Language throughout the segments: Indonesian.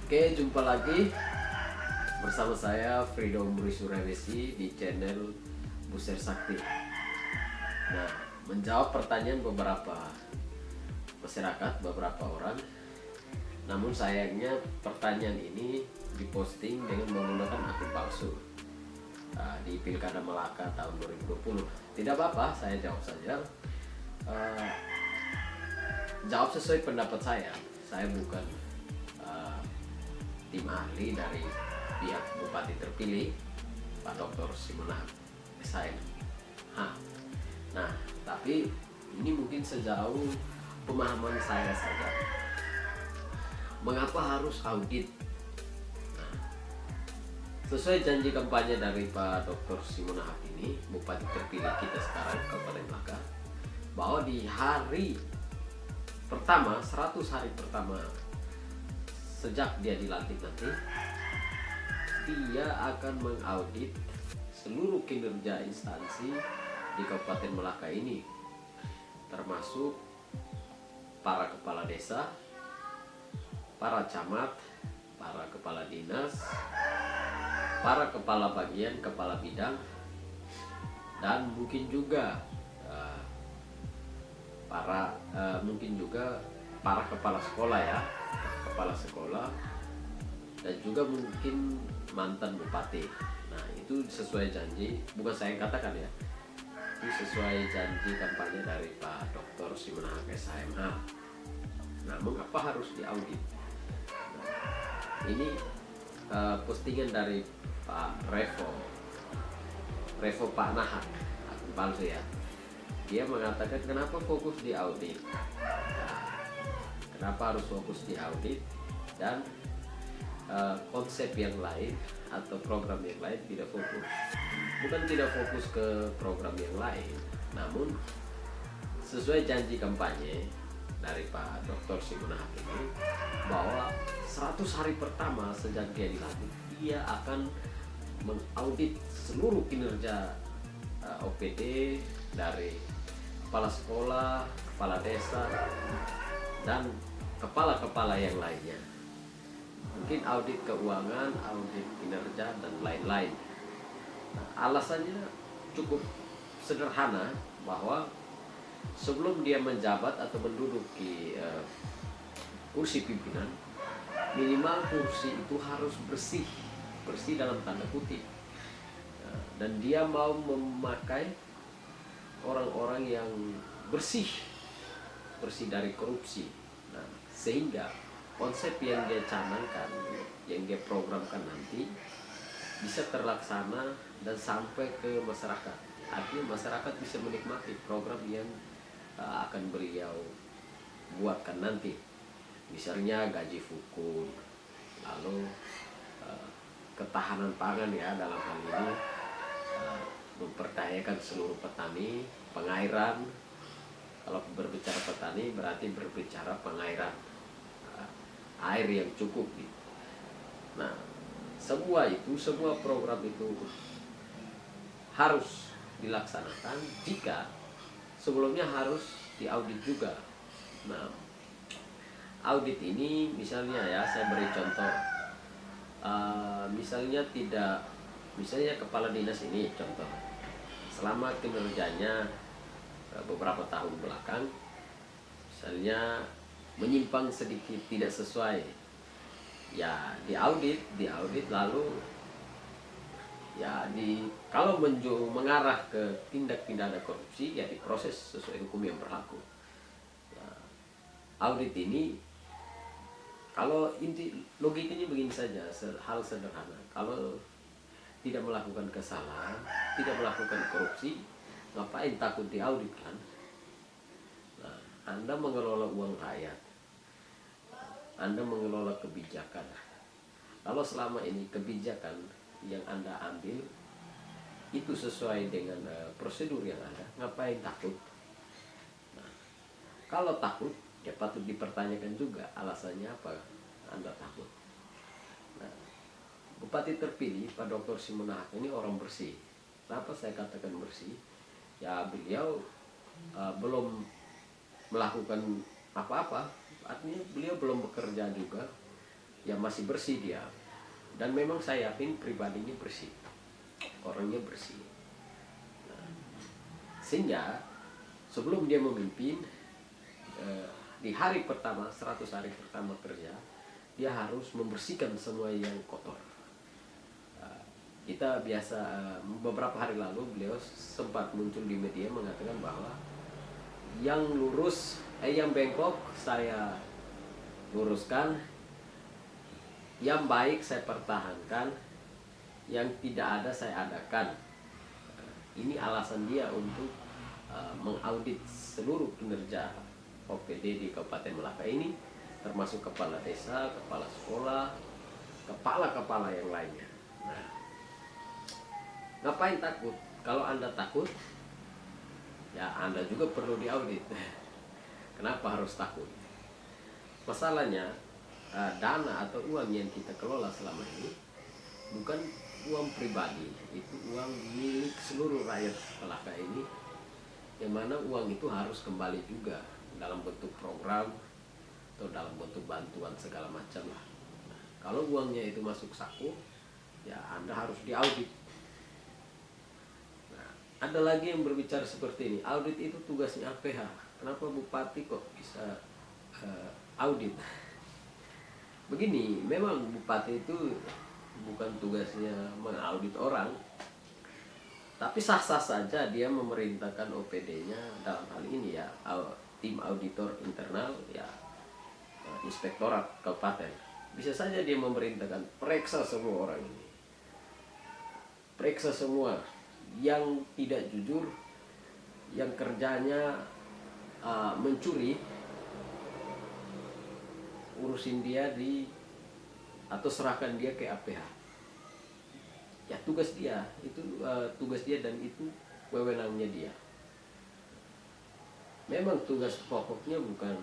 Oke, jumpa lagi bersama saya Freedom Buri Surewesi di channel Buser Sakti. Nah, menjawab pertanyaan beberapa masyarakat, beberapa orang. Namun sayangnya pertanyaan ini diposting dengan menggunakan akun palsu di Pilkada Melaka tahun 2020. Tidak apa-apa, saya jawab saja. Jawab sesuai pendapat saya. Saya bukan tim ahli dari pihak Bupati terpilih Pak Dr. Simonang SHM. Nah, tapi ini mungkin sejauh pemahaman saya saja. Mengapa harus audit? Nah, sesuai janji kampanye dari Pak Dr. Simonang ini, Bupati terpilih kita sekarang Kabupaten Melaka, bahwa di hari pertama, 100 hari pertama sejak dia dilantik nanti, dia akan mengaudit seluruh kinerja instansi di Kabupaten Melaka ini, termasuk para kepala desa, para camat, para kepala dinas, para kepala bagian, kepala bidang, dan mungkin juga para kepala sekolah ya, kepala sekolah, dan juga mungkin mantan bupati. Nah, itu sesuai janji, bukan saya yang katakan ya, itu sesuai janji kampanye dari Pak Dr. Simonang SHM. Nah, mengapa harus diaudit? Nah, ini postingan dari Pak Revo Pak Nahak, akun palsu ya. Dia mengatakan kenapa fokus di audit. Nah, kenapa harus fokus di audit dan konsep yang lain atau program yang lain tidak fokus. Bukan tidak fokus ke program yang lain, namun sesuai janji kampanye dari Pak Dr. Simonang ini, bahwa 100 hari pertama sejak dia dilantik, dia akan mengaudit seluruh kinerja OPD dari kepala sekolah, kepala desa, dan kepala-kepala yang lainnya. Mungkin audit keuangan, audit kinerja, dan lain-lain. Nah, alasannya cukup sederhana, bahwa sebelum dia menjabat atau menduduki kursi pimpinan, minimal kursi itu harus bersih dalam tanda kutip. Dan dia mau memakai orang-orang yang bersih dari korupsi. Nah, sehingga konsep yang dia canangkan, yang dia programkan nanti bisa terlaksana dan sampai ke masyarakat. Artinya masyarakat bisa menikmati program yang akan beliau buatkan nanti. Misalnya gaji fukun, lalu ketahanan pangan ya, dalam hal ini memperdayakan seluruh petani, pengairan. Kalau berbicara petani berarti berbicara pengairan, air yang cukup gitu. Nah, semua program itu harus dilaksanakan jika sebelumnya harus diaudit juga. Nah, audit ini misalnya ya, saya beri contoh, misalnya kepala dinas ini contoh, selama kinerjanya beberapa tahun belakang, misalnya menyimpang sedikit, tidak sesuai, ya diaudit lalu ya kalau mengarah ke tindak pidana korupsi, ya diproses sesuai hukum yang berlaku. Nah, audit ini, kalau inti logikanya begini saja, hal sederhana. Kalau tidak melakukan kesalahan, tidak melakukan korupsi, ngapain takut diaudit kan? Nah, Anda mengelola uang rakyat, Anda mengelola kebijakan. Kalau selama ini kebijakan yang Anda ambil itu sesuai dengan prosedur yang ada, ngapain takut? Nah, kalau takut, ya patut dipertanyakan juga alasannya apa Anda takut. Nah, Bupati terpilih Pak Dr. Simonang ini orang bersih. Kenapa saya katakan bersih? Ya, beliau belum melakukan apa-apa, artinya beliau belum bekerja juga ya masih bersih dia. Dan memang saya yakin pribadinya bersih, orangnya bersih. Nah, sehingga sebelum dia memimpin, di hari pertama, 100 hari pertama kerja, dia harus membersihkan semua yang kotor. Kita biasa, beberapa hari lalu beliau sempat muncul di media mengatakan bahwa yang lurus, yang bengkok saya luruskan, yang baik saya pertahankan, yang tidak ada saya adakan. Ini alasan dia untuk mengaudit seluruh kinerja OPD di Kabupaten Melaka ini, termasuk kepala desa, kepala sekolah, kepala-kepala yang lainnya. Nah, ngapain takut? Kalau Anda takut, ya Anda juga perlu diaudit. Kenapa harus takut? Masalahnya, dana atau uang yang kita kelola selama ini bukan uang pribadi, itu uang milik seluruh rakyat Melaka ini, yang mana uang itu harus kembali juga dalam bentuk program atau dalam bentuk bantuan segala macam lah. Nah, kalau uangnya itu masuk saku, ya Anda harus diaudit. Nah, ada lagi yang berbicara seperti ini, audit itu tugasnya APH. Kenapa Bupati kok bisa audit? Begini, memang Bupati itu bukan tugasnya mengaudit orang, tapi sah-sah saja dia memerintahkan OPD-nya, dalam hal ini ya tim auditor internal, ya inspektorat kabupaten. Bisa saja dia memerintahkan periksa semua orang ini, periksa semua yang tidak jujur, yang kerjanya mencuri, urusin dia atau serahkan dia ke APH. Ya tugas dia, itu tugas dia dan itu wewenangnya dia. Memang tugas pokoknya bukan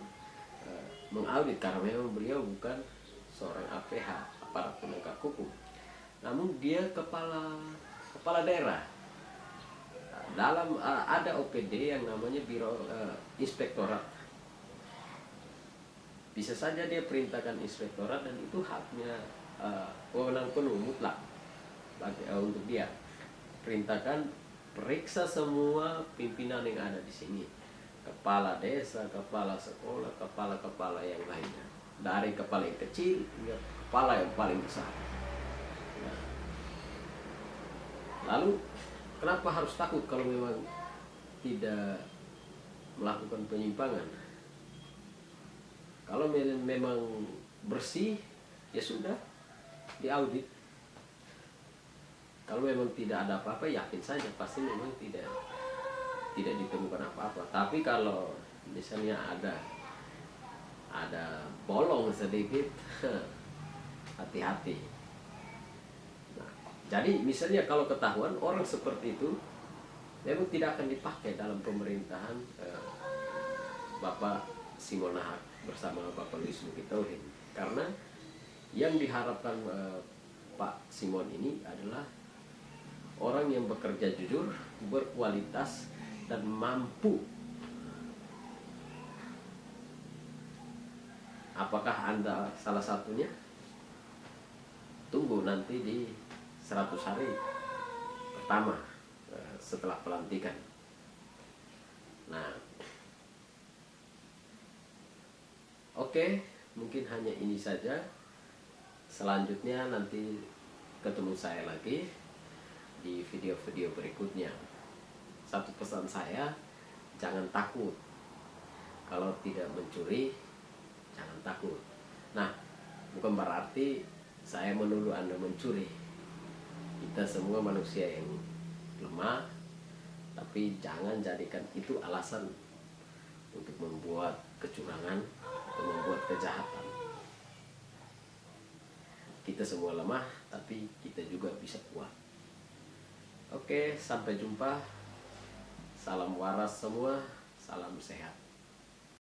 mengaudit, karena memang beliau bukan seorang APH, aparat penegak hukum. Namun dia kepala daerah. Dalam ada OPD yang namanya Biro Inspektorat. Bisa saja dia perintahkan inspektorat dan itu haknya, wewenang penuh mutlak untuk dia. Perintahkan periksa semua pimpinan yang ada di sini, kepala desa, kepala sekolah, kepala-kepala yang lainnya, dari kepala yang kecil hingga kepala yang paling besar. Nah, lalu kenapa harus takut kalau memang tidak melakukan penyimpangan? Kalau memang bersih, ya sudah, diaudit. Kalau memang tidak ada apa-apa, yakin saja pasti memang tidak ditemukan apa-apa. Tapi kalau misalnya ada bolong sedikit, hati-hati. Nah, jadi misalnya kalau ketahuan orang seperti itu, memang tidak akan dipakai dalam pemerintahan Bapak Simonahar bersama Bapak Luis Mukitauhin, karena yang diharapkan Pak Simon ini adalah orang yang bekerja jujur, berkualitas, dan mampu. Apakah Anda salah satunya? Tunggu nanti di 100 hari pertama setelah pelantikan. Nah, oke, mungkin hanya ini saja. Selanjutnya nanti ketemu saya lagi di video-video berikutnya. Satu pesan saya, jangan takut. Kalau tidak mencuri, jangan takut. Nah, bukan berarti saya menuduh Anda mencuri. Kita semua manusia yang lemah, tapi jangan jadikan itu alasan untuk membuat kecurangan atau membuat kejahatan. Kita semua lemah, tapi kita juga bisa kuat. Oke, sampai jumpa. Salam waras semua, salam sehat.